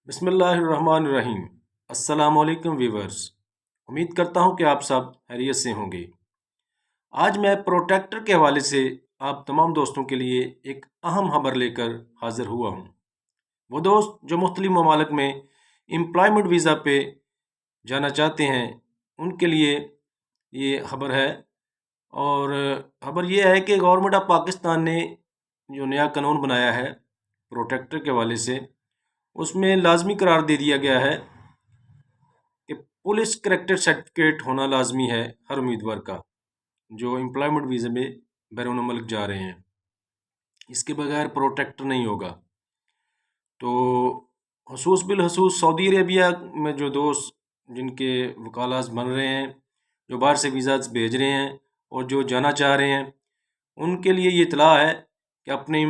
بسم اللہ الرحمن الرحیم۔ السلام علیکم ویورز، امید کرتا ہوں کہ آپ سب خیریت سے ہوں گے۔ آج میں پروٹیکٹر کے حوالے سے آپ تمام دوستوں کے لیے ایک اہم خبر لے کر حاضر ہوا ہوں۔ وہ دوست جو مختلف ممالک میں امپلائمنٹ ویزا پہ جانا چاہتے ہیں ان کے لیے یہ خبر ہے، اور خبر یہ ہے کہ گورنمنٹ آف پاکستان نے جو نیا قانون بنایا ہے پروٹیکٹر کے حوالے سے، اس میں لازمی قرار دے دیا گیا ہے کہ پولیس کریکٹر سرٹیفکیٹ ہونا لازمی ہے ہر امیدوار کا جو امپلائمنٹ ویزے میں بیرون ملک جا رہے ہیں۔ اس کے بغیر پروٹیکٹر نہیں ہوگا۔ تو خصوص بالخصوص سعودی عربیہ میں جو دوست جن کے وکالات بن رہے ہیں، جو باہر سے ویزاز بھیج رہے ہیں اور جو جانا چاہ رہے ہیں، ان کے لیے یہ اطلاع ہے کہ اپنے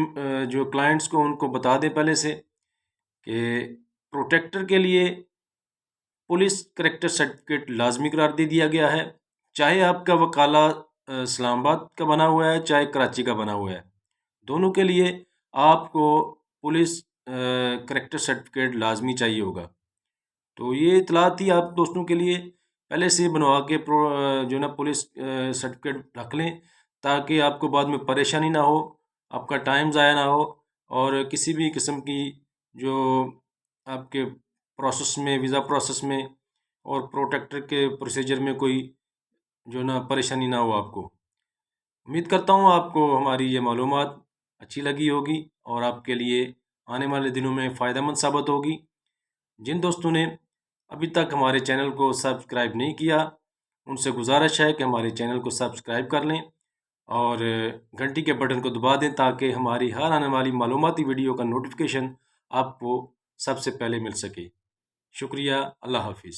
جو کلائنٹس کو ان کو بتا دیں پہلے سے کہ پروٹیکٹر کے لیے پولیس کریکٹر سرٹیفکیٹ لازمی قرار دے دیا گیا ہے، چاہے آپ کا وکالہ اسلام آباد کا بنا ہوا ہے چاہے کراچی کا بنا ہوا ہے، دونوں کے لیے آپ کو پولیس کریکٹر سرٹیفکیٹ لازمی چاہیے ہوگا۔ تو یہ اطلاع تھی آپ دوستوں کے لیے، پہلے سے بنوا کے جو نا پولیس سرٹیفکیٹ رکھ لیں تاکہ آپ کو بعد میں پریشانی نہ ہو، آپ کا ٹائم ضائع نہ ہو، اور کسی بھی قسم کی جو آپ کے پروسیس میں، ویزا پروسیس میں اور پروٹیکٹر کے پروسیجر میں کوئی جو نا پریشانی نہ ہو آپ کو۔ امید کرتا ہوں آپ کو ہماری یہ معلومات اچھی لگی ہوگی اور آپ کے لیے آنے والے دنوں میں فائدہ مند ثابت ہوگی۔ جن دوستوں نے ابھی تک ہمارے چینل کو سبسکرائب نہیں کیا، ان سے گزارش ہے کہ ہمارے چینل کو سبسکرائب کر لیں اور گھنٹی کے بٹن کو دبا دیں تاکہ ہماری ہر آنے والی معلوماتی ویڈیو کا نوٹیفیکیشن آپ کو سب سے پہلے مل سکے۔ شکریہ، اللہ حافظ۔